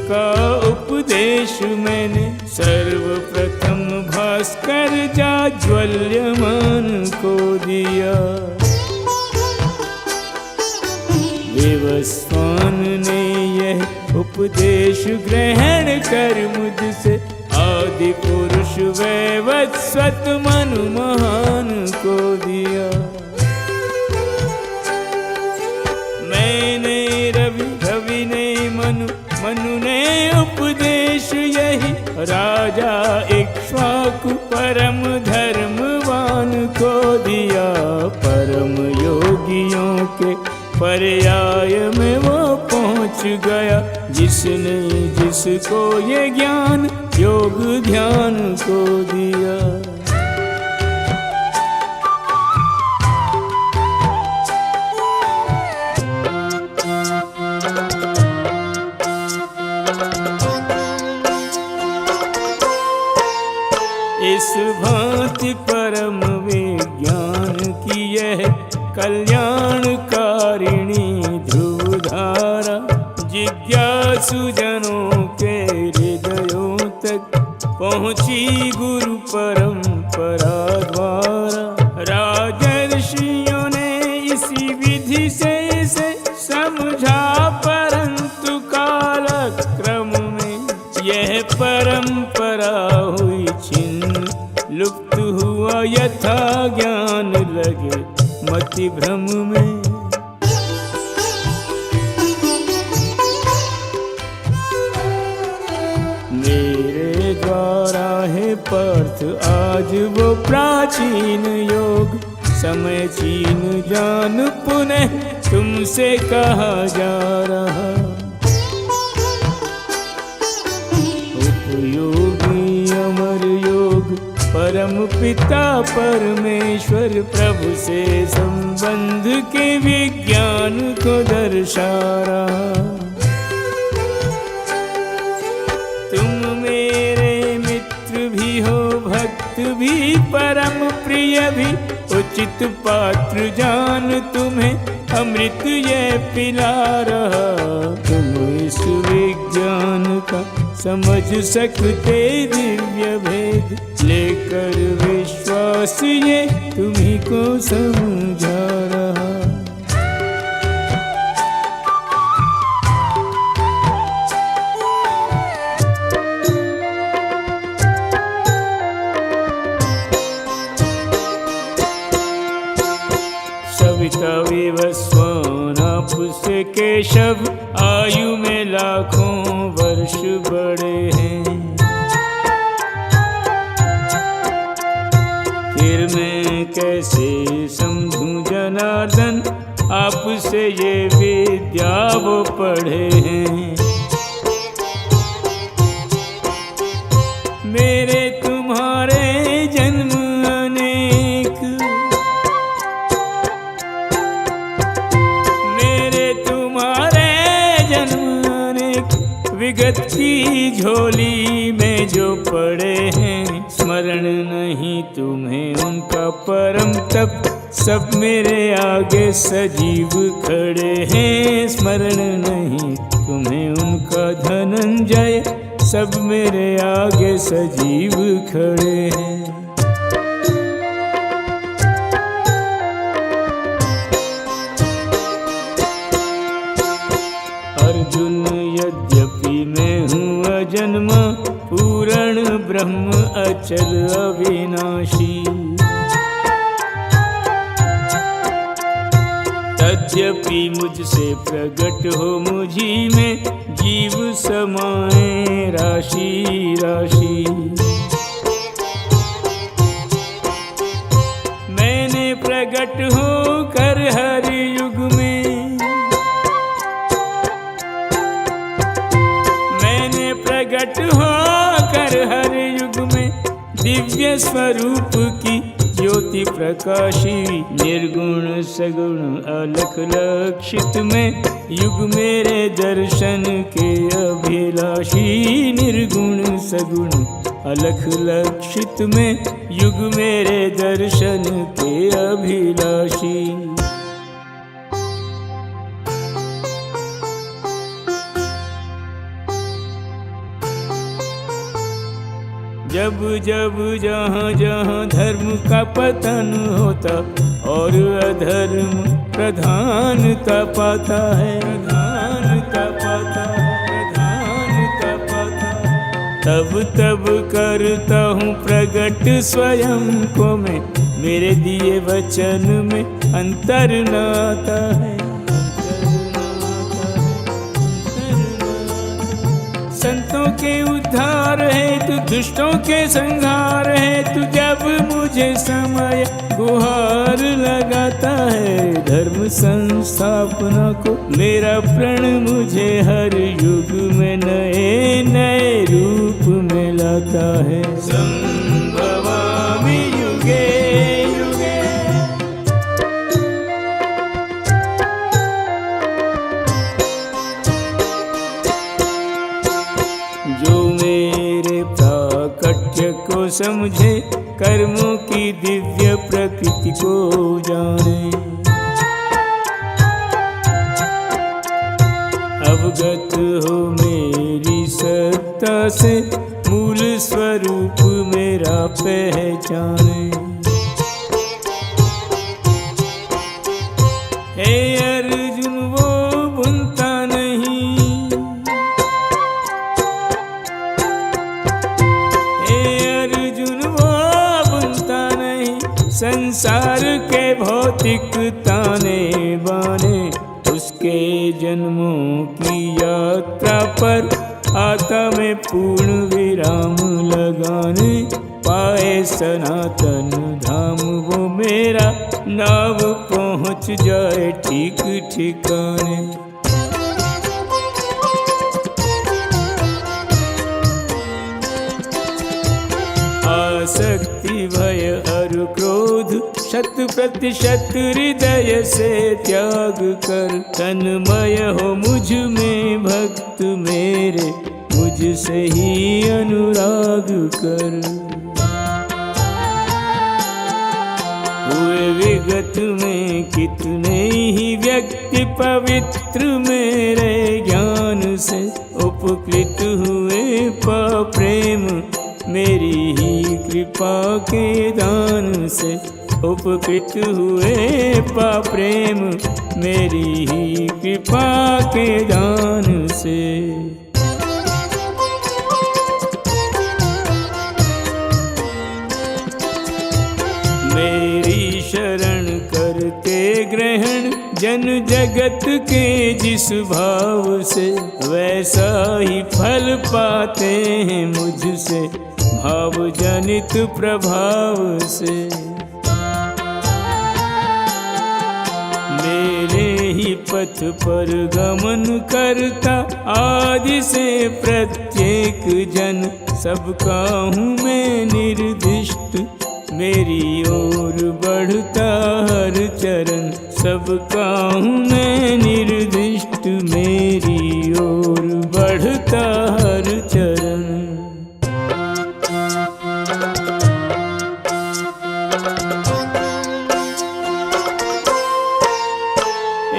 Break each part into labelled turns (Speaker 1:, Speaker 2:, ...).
Speaker 1: का उपदेश मैंने सर्वप्रथम भास्कर जाज्वल्यमान को दिया। देवस्वान ने यह उपदेश ग्रहण कर मुझसे आदि पुरुष वैवस्वत मनु महान को दिया। मैंने रवि ने मनु ने उपदेश यही राजा इक्ष्वाकु परम धर्मवान को दिया। परम योगियों के पर्याय में वो पहुँच गया, जिसको ये ज्ञान योग ध्यान को दिया। इस भांति परम विज्ञान की यह कल्याणकारिणी ध्रुवधारा जिज्ञासु जनों के हृदयों तक पहुँची गुरु परंपरा द्वारा। राजर्षियों ने इसी विधि से इसे समझा, परंतु कालक्रम में यह परंपरा हुई छिन्न, लुप्त हुआ यथा ज्ञान लगे मति भ्रम में। मेरे द्वारा है पार्थ आज वो प्राचीन योग, समय छीन जान पुनः तुमसे कहा जा रहा। उपयोगी अमर योग परम पिता परमेश्वर प्रभु से संबंध के विज्ञान को दर्शा रहा। तुम मेरे मित्र भी हो, भक्त भी, परम प्रिय भी, उचित पात्र जान तुम्हें अमृत ये पिला रहा। तुम इस विज्ञान का समझ सकते दिव्य भेद, लेकर विश्वास ये तुम्ही को समझा रहा। सविता विवस्वान आपसे केशव, आयु में लाखों वर्ष बड़े हैं। फिर मैं कैसे समझूं जनार्दन, आपसे ये विद्या वो पढ़े हैं। मेरे तुम्हारे जन्म अनेक, मेरे तुम्हारे जन्म अनेक, विगत की झोली में जो पड़े हैं। स्मरण नहीं तुम्हें उनका परम तप, सब मेरे आगे सजीव खड़े हैं। स्मरण नहीं तुम्हें उनका धनंजय, सब मेरे आगे सजीव खड़े हैं। अर्जुन यद्यपि मैं हूँ अजन्मा, पूर्ण ब्रह्म अचल अविनाशी। तद्यपि मुझसे प्रकट हो मुझी में, जीव समाए राशि राशि। मैंने प्रकट हो कर हर युग में, मैंने प्रकट हो कर हर युग में, दिव्य स्वरूप की ज्योति प्रकाशी। निर्गुण सगुण अलख लक्षित में, युग मेरे दर्शन के अभिलाषी। निर्गुण सगुण अलख लक्षित में, युग मेरे दर्शन के अभिलाषी। जब जब जहाँ जहाँ धर्म का पतन होता और अधर्म प्रधानता पाता है, प्रधानता पाता है, प्रधानता पाता है। तब तब करता हूँ प्रकट स्वयं को मैं, मेरे दिए वचन में अंतर न आता है। संतों के उद्धार हेतु दुष्टों के संहार हेतु जब मुझे समय गुहार लगाता है, धर्म संस्थापना को मेरा प्रण मुझे हर युग में नए नए रूप में लाता है। संभवामि युगे युगे। जो मेरे प्राकट्य को समझे, कर्मों की दिव्य प्रकृति को जाने, अवगत हो मेरी सत्ता से, मूल स्वरूप मेरा पहचाने। हे अर्जुन वो बुनता नहीं, हे अर्जुन वो बुनता नहीं, संसार के भौतिक ताने बाने, उसके जन्मों की यात्रा पर आता मैं पूर्ण विराम लगाने। पाए सनातन धाम वो मेरा नाव पहुँच जाए ठीक ठिकाने। आसक्ति भय और क्रोध 100% हृदय से त्याग कर, तन्मय हो मुझ में भक्त मेरे, मुझसे ही अनुराग कर। हुए विगत में कितने ही व्यक्ति पवित्र मेरे ज्ञान से, उपकृत हुए पा प्रेम मेरी ही कृपा के दान से, उपकृत हुए पा प्रेम मेरी ही कृपा के दान से। मेरी शरण करते ग्रहण जन जगत के जिस भाव से, वैसा ही फल पाते हैं मुझसे भाव जनित प्रभाव से। मेरे ही पथ पर गमन करता आदि से प्रत्येक जन, सबका हूँ मैं निर्दिष्ट, मेरी ओर बढ़ता हर चरण, सबका हूँ मैं निर्दिष्ट, मेरी ओर बढ़ता हर चरण।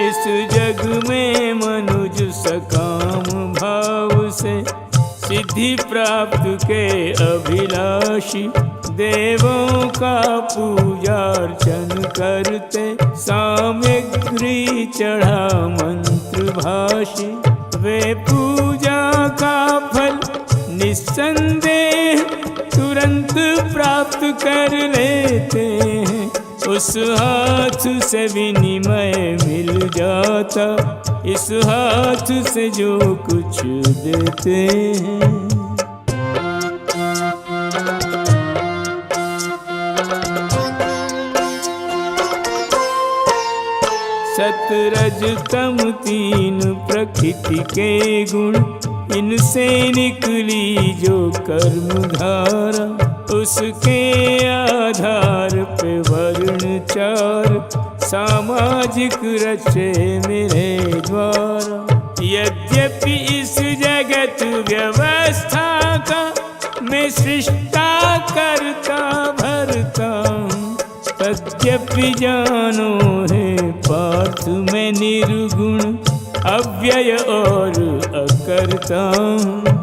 Speaker 1: इस जग में मनुज सकाम भाव से, सिद्धि प्राप्त के अभिलाषी, देवों का पूजार्चन करते, सामग्री चढ़ा मंत्र भाषी, वे पूजा का फल निस्संदेह तुरंत प्राप्त कर लेते हैं। उस हाथ से विनिमय मिल जाता, इस हाथ से जो कुछ देते हैं। सतरज तम 3 प्रकृति के गुण, इनसे निकली जो कर्म धारा, उसके आधार पे वर्ण 4 सामाजिक रचे मेरे द्वारा। यद्यपि इस जगत व्यवस्था का मैं सृष्टा करता भरता हूँ, तद्यपि जानो है पार्थ मैं निर्गुण, अव्यय और अकर्ता हूँ।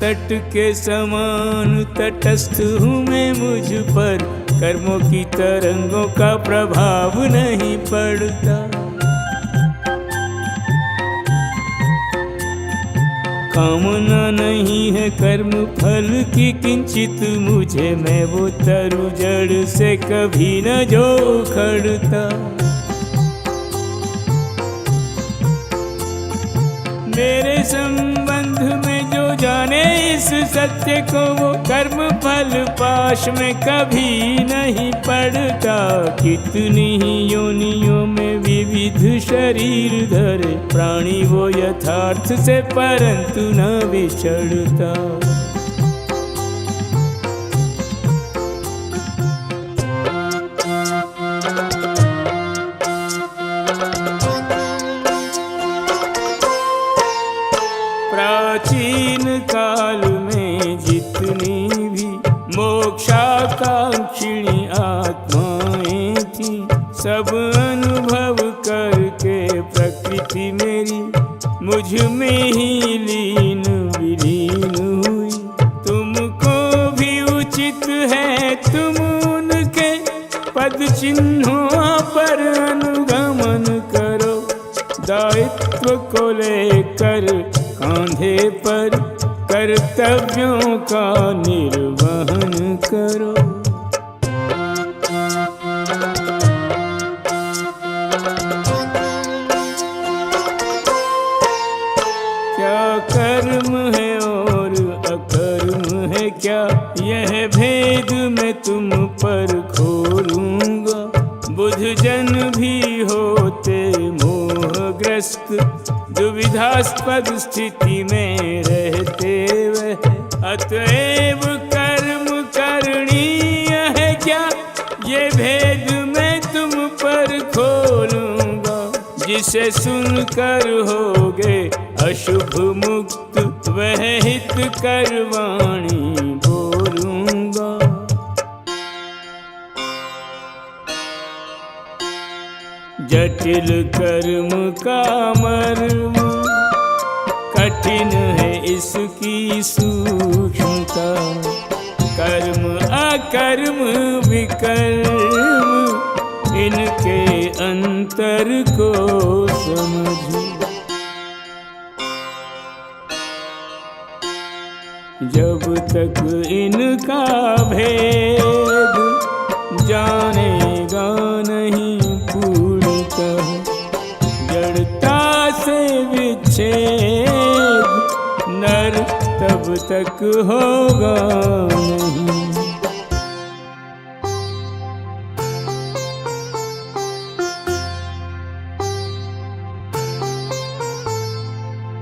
Speaker 1: तट के समान तटस्थ हूँ मैं, मुझ पर कर्मों की तरंगों का प्रभाव नहीं पड़ता। कामना नहीं है कर्म फल की किंचित मुझे, मैं वो तरु जड़ से कभी न जो खड़ता। मेरे संबंध में जो जाने इस सत्य को, वो कर्म फल पाश में कभी नहीं पड़ता। कितनी ही योनियों में विविध शरीर धरे प्राणी, वो यथार्थ से परंतु न विछड़ता। प्राचीन काल में जितनी भी मोक्षाकांक्षिणी आत्माएं थी, सब अनुभव करके प्रकृति मेरी मुझ में ही लीन विलीन हुई। तुमको भी उचित है तुम उनके पद चिन्हों पर अनुगमन करो, दायित्व को लेकर कांधे पर कर्तव्यों का निर्वहन करो। क्या कर्म है और अकर्म है क्या, यह भेद मैं तुम पर खोलूंगा। बुध जन भी होते मोहग्रस्त, दुविधास्पद स्थिति में रहते वह, अतएव कर्म करणीय है क्या, ये भेद मैं तुम पर खोलूंगा। जिसे सुनकर होगे अशुभ मुक्त, वह हित कर वाणी बोलूंगा। जटिल कर्म का मर्म कठिन है इसकी सूक्ष्मता, कर्म अकर्म विकर्म इनके अंतर को समझो। जब तक इनका भेद जानेगा नहीं पूर्णतः, जड़ता से विच्छेद नर तब तक होगा नहीं।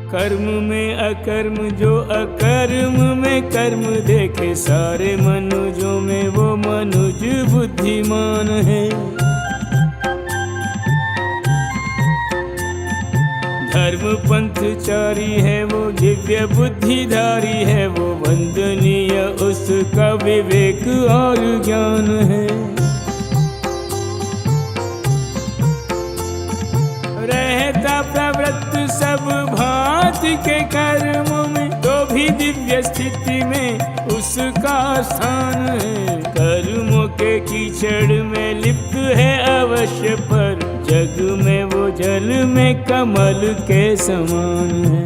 Speaker 1: कर्म में अकर्म जो अकर्म में कर्म देखे, सारे मनुजों में वो मनुज बुद्धिमान है। धर्म पंथचारी है वो दिव्य बुद्धिधारी है, वो वंदनीय उसका विवेक और ज्ञान है। रहता प्रवृत्त सब भांति के कर्मों में, तो भी दिव्य स्थिति में उसका स्थान है। कर्मों के कीचड़ में लिप्त है अवश्य, पर जग में वो जल में कमल के समान है।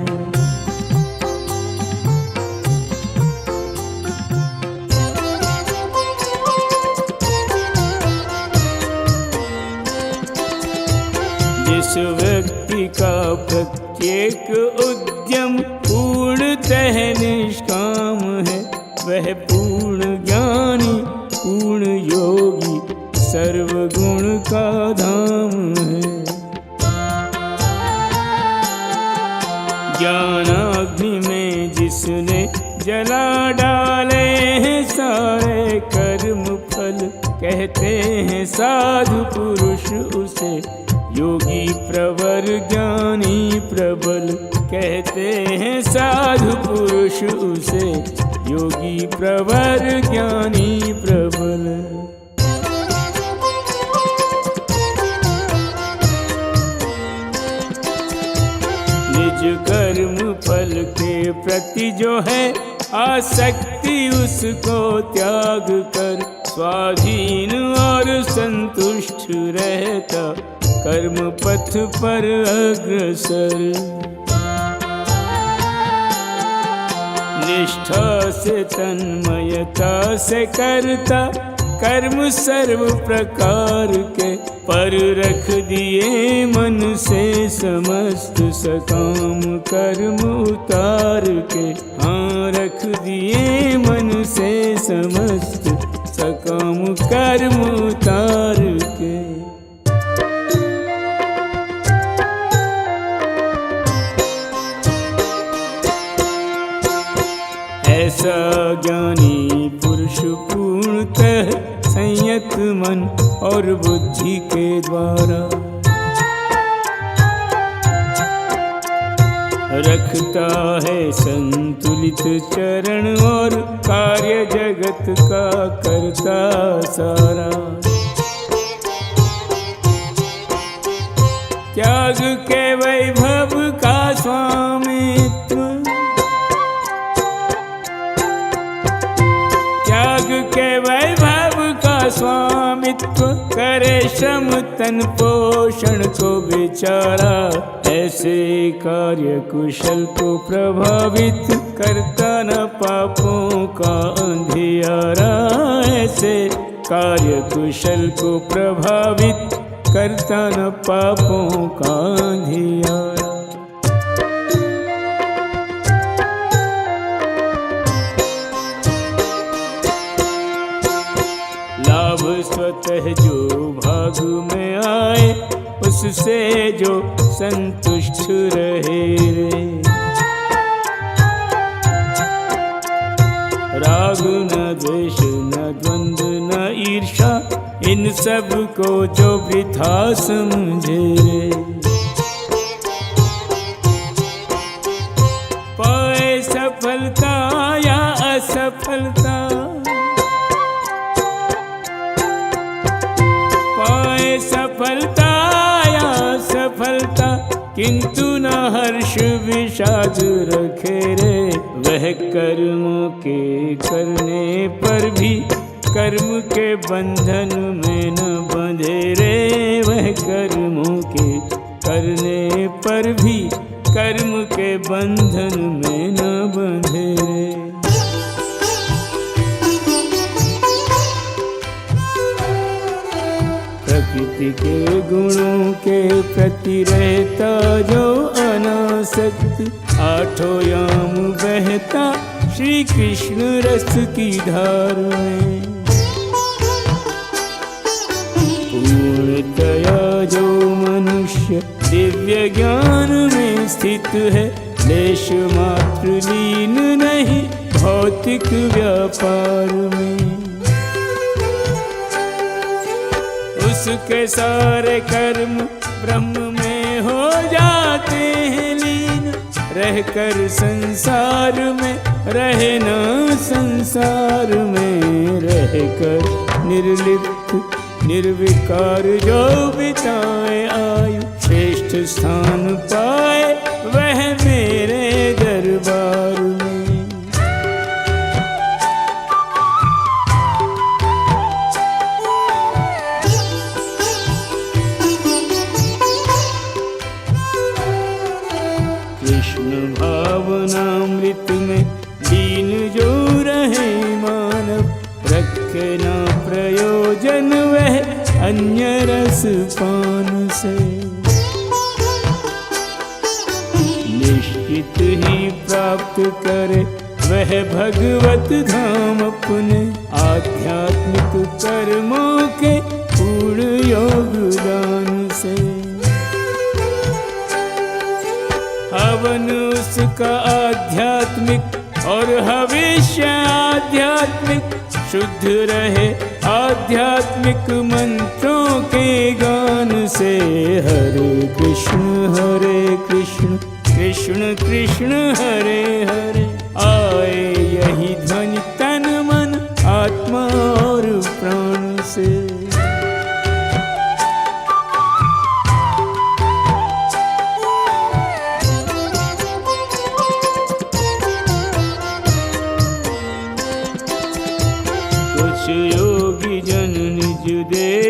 Speaker 1: जिस व्यक्ति का प्रत्येक उद्यम पूर्णतः निष्काम है, वह पूर्ण ज्ञानी पूर्ण योगी सर्वगुण का धाम है। ज्ञानाग्नि में जिसने जला डाले हैं सारे कर्म फल, कहते हैं साधु पुरुष उसे योगी प्रवर ज्ञानी प्रबल, कहते हैं साधु पुरुष उसे योगी प्रवर ज्ञानी प्रबल। निज कर्म फल के प्रति जो है आसक्ति उसको त्याग कर स्वाधीन और संतुष्ट रहता कर्म पथ पर अग्रसर। निष्ठा से तन्मयता से करता कर्म सर्व प्रकार के पर रख दिए मन से समस्त सकाम कर्म उतार के। हाँ रख दिए मन से समस्त सकाम कर्म उतार के। ऐसा ज्ञानी पुरुष पूर्णतः संयत मन और बुद्धि के द्वारा रखता है संतुलित चरण और कार्य जगत का करता सारा। त्याग के वैभव का स्वामित्व, त्याग के वैभव का स्वामित्व करे श्रम तन पोषण को बेचारा। ऐसे कार्य कुशल को प्रभावित करता न पापों का अंधियारा। ऐसे कार्य कुशल को प्रभावित करता न पापों का अंधियारा। लाभ स्वतः जो भाग में आए उससे जो संतुष्ट रहे रे। राग न द्वेष न द्वंद्व न ईर्षा इन सब को जो वृथा समझे रे। पाए सफलता या असफलता, पाए सफलता या सफलता किंतु न हर्ष विषाद रखे रे। वह कर्मों के करने पर भी कर्म के बंधन में न बंधे रे। वह कर्मों के करने पर भी कर्म के बंधन में न बंधे रे। प्रकृति के गुणों के प्रति रहता जो अनासक्त आठों याम बहता श्री कृष्ण रस की धार में। पूर्णतया जो मनुष्य दिव्य ज्ञान में स्थित है लेश मात्र लीन नहीं भौतिक व्यापार में। उसके सारे कर्म ब्रह्म में हो जाते हैं लीन। रहकर संसार में रहना संसार में रहकर निर्लिप्त निर्विकार जो बिताए आयु श्रेष्ठ स्थान पाए वह मेरे दरबार में। कृष्ण भावनामृत में लीन जो रहे मानव रखे ना प्रयोजन वह अन्य रस पान से। निश्चित ही प्राप्त करे वह भगवत धाम अपने आध्यात्मिक कर्मों के पूर्ण योगदान से। हवन उसका आध्यात्मिक और हविष्य आध्यात्मिक शुद्ध रहे आध्यात्मिक मंत्रों के गान से। हरे कृष्ण कृष्ण कृष्ण हरे हरे आए यही ध्वनि तन मन आत्मा और प्राण से।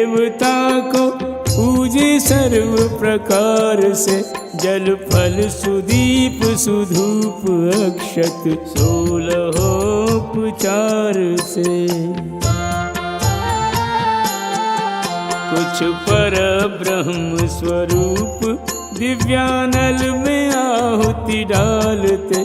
Speaker 1: देवता को पूजे सर्व प्रकार से, जल फल सुदीप सुधूप अक्षत 16 से। कुछ पर ब्रह्म स्वरूप दिव्यानल में आहुति डालते,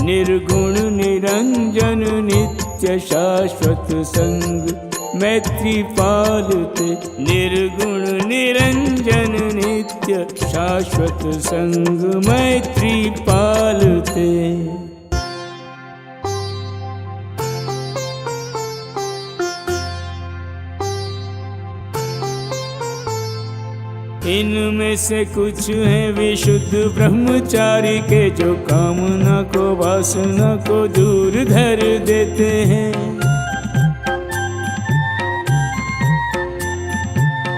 Speaker 1: निर्गुण निरंजन नित्य शाश्वत संग मैत्री पालते, निर्गुण निरंजन नित्य शाश्वत संग मैत्री पालते। इनमें से कुछ हैं विशुद्ध ब्रह्मचारी के, जो कामना को वासना को दूर धर देते हैं।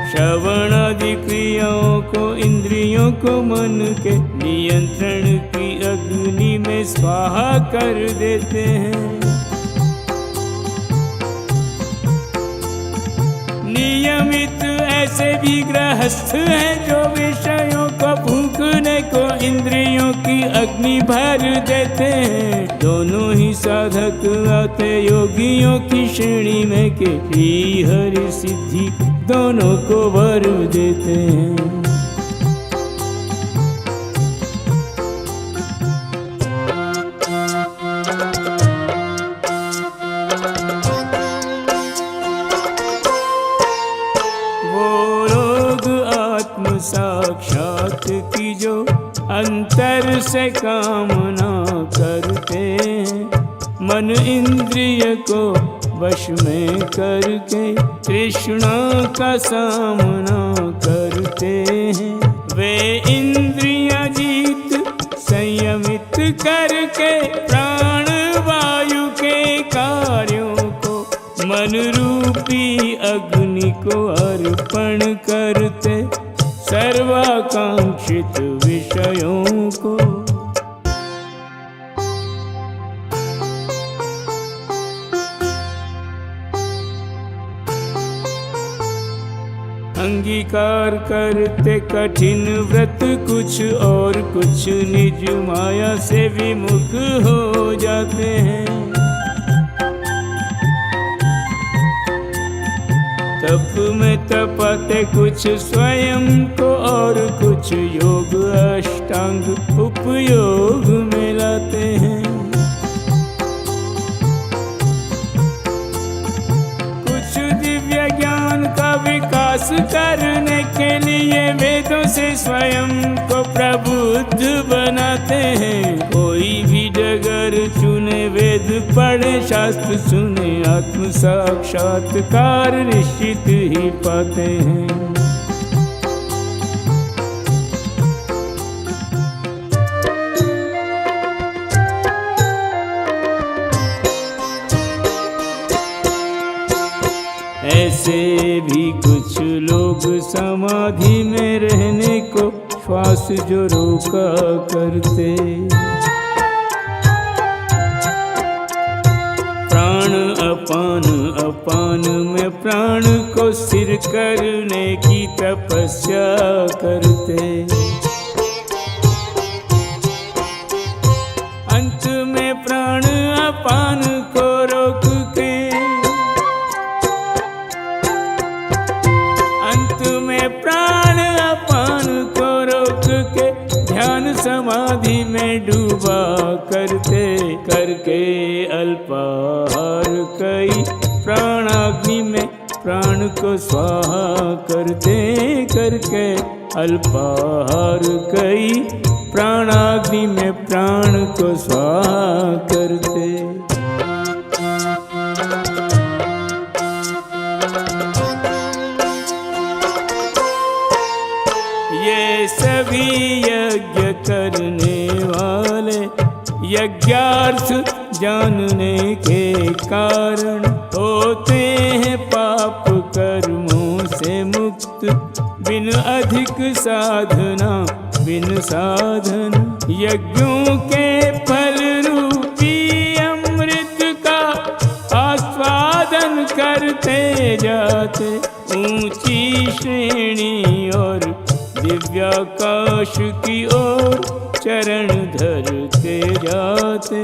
Speaker 1: श्रवण आदि क्रियाओं को, इंद्रियों को मन के नियंत्रण की अग्नि में स्वाहा कर देते हैं। नियमित ऐसे भी गृहस्थ हैं जो विषयों को भूखने को इंद्रियों की अग्नि भर देते हैं। दोनों ही साधक आते योगियों की श्रेणी में के, श्री हरि सिद्धि दोनों को वर देते हैं। साक्षात की जो अंतर से कामना करते हैं, मन इंद्रिय को वश में करके तृष्णा का सामना करते हैं। वे इंद्रियां जीत संयमित करके प्राण वायु के कार्यों को मन रूपी अग्नि को अर्पण करते, सर्वाकांक्षित विषयों को। अंगीकार करते कठिन व्रत कुछ, और कुछ निज माया से विमुख हो जाते हैं। तप में तपाते कुछ स्वयं को, और कुछ योग अष्टांग उपयोग में लाते हैं। कुछ दिव्य ज्ञान का विकास करने के लिए वेदों से स्वयं को प्रबुद्ध बनाते हैं। कोई भी डगर चुने, वेद पढ़े, शास्त्र सुने, आत्म साक्षात्कार निश्चित ही पाते हैं। ऐसे भी कुछ लोग समाधि में रहने को श्वास जो रोका करते, प्राण अपान अपान में प्राण को स्थिर करने की तपस्या करते, अंत में प्राण अपान को रोक के, अंत में प्राण अपान को रोक के ध्यान समाधि में डूबा करते, करके अल्पाहार कई प्राणाग्नि में प्राण को स्वाहा करते, करके अल्पाहार कई प्राणाग्नि में प्राण को स्वाहा करते। ये सभी यज्ञ करने वाले यज्ञार्थ जानने के कारण होते हैं पाप कर्मों से मुक्त, बिन अधिक साधना बिन साधन यज्ञों के फल रूपी अमृत का आस्वादन करते जाते, ऊंची की श्रेणी और दिव्याकाश की ओर चरण धरते जाते।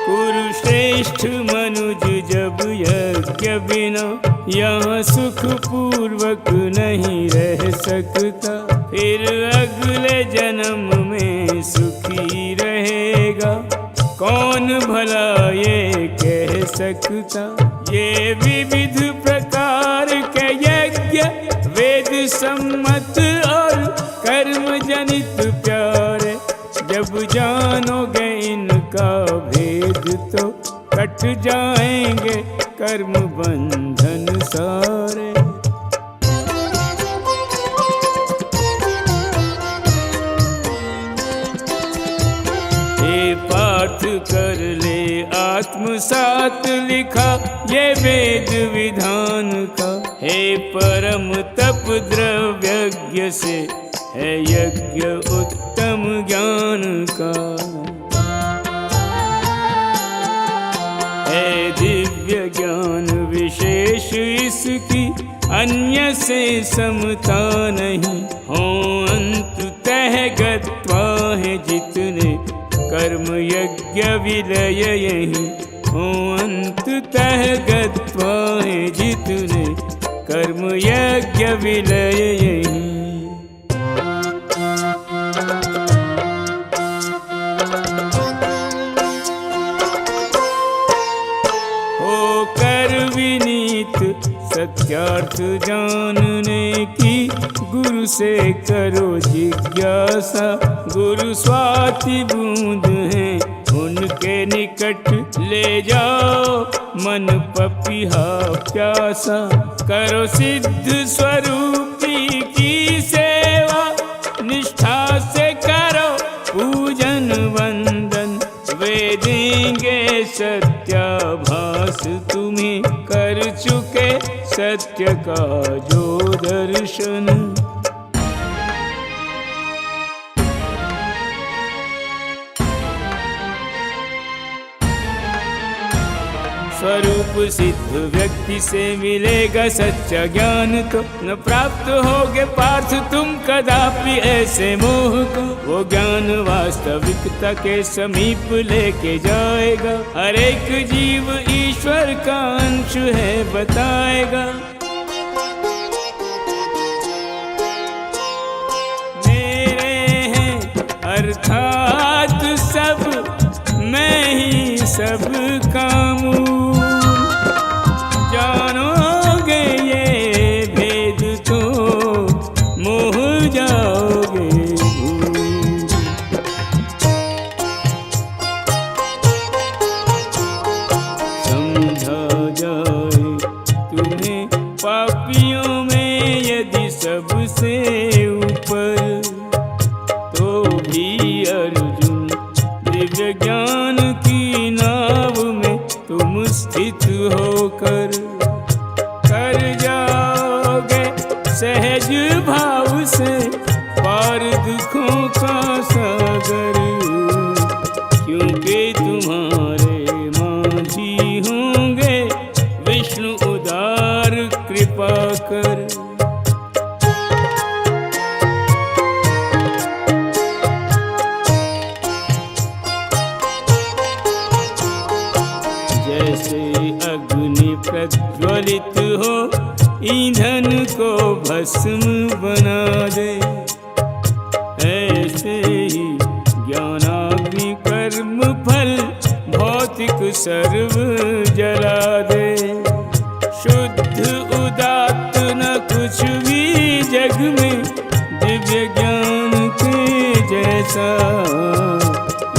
Speaker 1: कुरुश्रेष्ठ मनुज जब यज्ञ बिना यहाँ सुख पूर्वक नहीं रह सकता, फिर अगले जन्म में सुखी रहेगा कौन भला ये कह सकता। ये विविध प्रकार के यज्ञ वेद सम्मत और कर्म जनित प्यारे, जब जानोगे इनका भेद तो कट जाएंगे कर्म बंधन सारे। हे पाठ कर ले आत्मसात लिखा ये वेद विधान का, हे परम तप द्रव्यज्ञ से है यज्ञ उत्तम ज्ञान का। है दिव्य ज्ञान विशेष इसकी अन्य से समता नहीं, हो अंततः गत्वा है जितने कर्म यज्ञ विलय यही, हो अंततः गत्वा है जितने कर्म यज्ञ विलय यही। सत्यार्थ जानने की गुरु से करो जिज्ञासा, गुरु स्वाति बूंद हैं उनके निकट ले जाओ मन पपिहा प्यासा। करो सिद्ध स्वरूपी की सेवा निष्ठा से करो पूजन वंदन, वे देंगे सत्याभास तुम्हें कर चुके सत्य का जो दर्शन। स्वरूप सिद्ध व्यक्ति से मिलेगा सच्चा ज्ञान तो न प्राप्त होगे पार्थ तुम कदापि ऐसे मोह को। वो ज्ञान वास्तविकता के समीप लेके जाएगा, हर एक जीव ईश्वर का अंश है बताएगा। मेरे हैं अर्थात सब मैं ही सब कामू, जानोगे ये भेद तो मोह जाओगे भूल। समझा जाए तुम्हें पापियों में यदि सबसे ऊपर, तो भी अर्जुन दिव्य ज्ञान की नाव में तुम स्थित होकर कर जाओगे सहज भाव से पार दुखों का सागर, क्योंकि तुम्हारे माझी होंगे विष्णु उदार कृपा कर। जैसे अग्नि प्रज्वलित हो ईंधन को भस्म बना दे, ऐसे ही ज्ञानाग्नि कर्म फल भौतिक सर्व जला दे। शुद्ध उदात्त न कुछ भी जग में दिव्य ज्ञान के जैसा,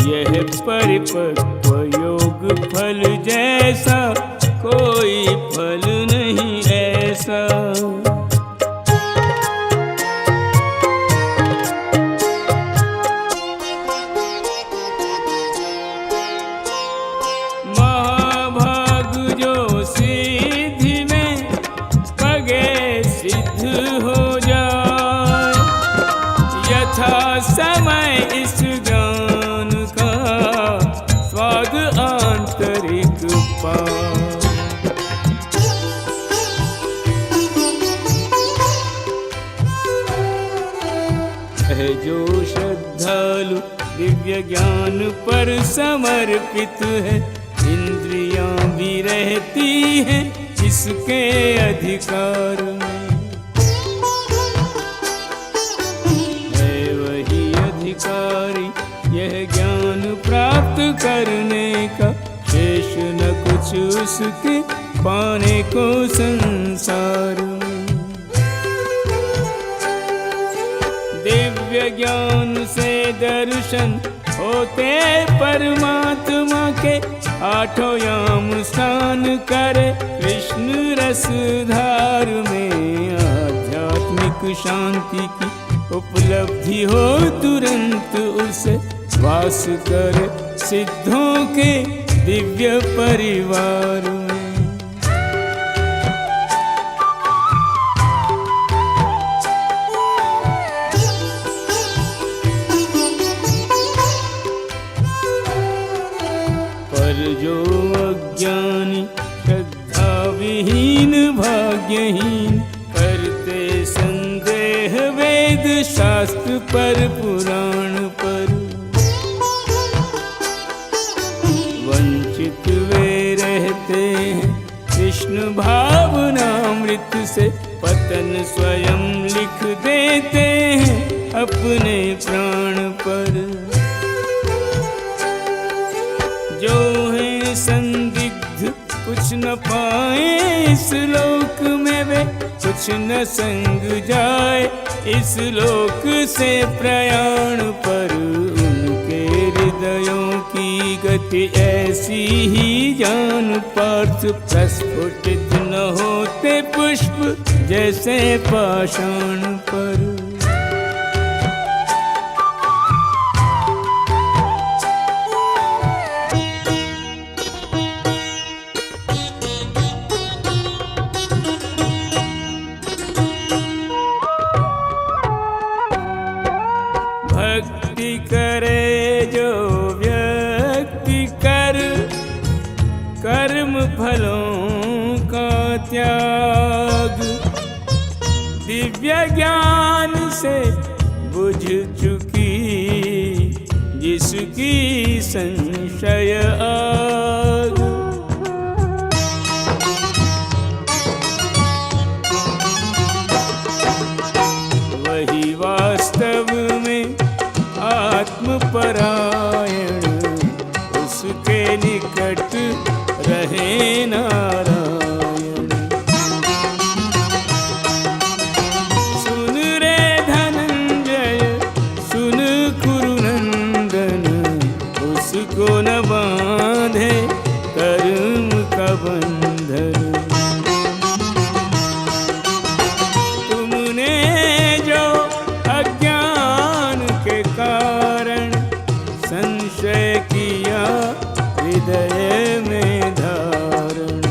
Speaker 1: यह परिपक्व योग फल जैसा कोई फल नहीं ऐसा। महाभाग जो सिद्धि में पगे सिद्ध हो जाए, यथा समय इस ज्ञान का दिव्य ज्ञान पर समर्पित है, इंद्रियां भी रहती हैं इसके अधिकार में। है वही अधिकारी यह ज्ञान प्राप्त करने का, शेष न कुछ उसके पाने को संसार में। दिव्य ज्ञान से दर्शन होते परमात्मा के, आठों याम स्नान करे कृष्ण रस धार में। आध्यात्मिक शांति की उपलब्धि हो तुरंत उसे, वास कर सिद्धों के दिव्य परिवार में। पर जो अज्ञानी श्रद्धा विहीन भाग्यहीन, करते संदेह वेद शास्त्र पर पुराण पर, वंचित वे रहते हैं कृष्ण भावनामृत से, पतन स्वयं लिख देते हैं अपने प्राण पर। जो है संदिग्ध कुछ न पाए इस लोक में, वे कुछ न संग जाए इस लोक से प्रयाण पर। उनके हृदयों की गति ऐसी ही जान पार्थ, प्रस्फुटित न होते पुष्प जैसे पाषाण पर। भक्ति करे जो व्यक्ति कर, कर्म फलों का त्याग, दिव्य ज्ञान से बुझ चुकी जिसकी संशय आग। वही वास्तव में आत्मपरायण, उसके निकट रहे नारायण। सुन रे धनंजय सुन कुरुनंदन, उसको न बांधे कर्म का बंधन। तुमने जो अज्ञान के कारण संशय किया हृदय में धारण,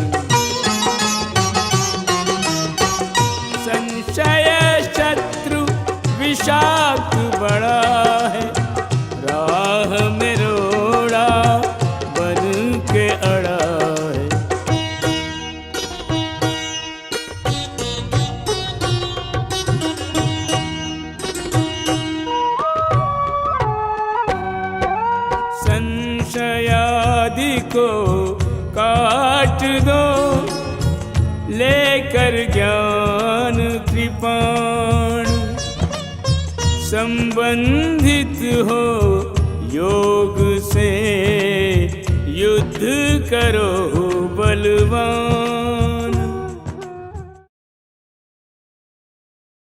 Speaker 1: संशय शत्रु विषाक्त बड़ा है, राह में रोड़ा बन के अड़ा है। संशयादि को काट दो, लेकर ज्ञान कृपाण। संबंधित हो योग से, युद्ध करो बलवान।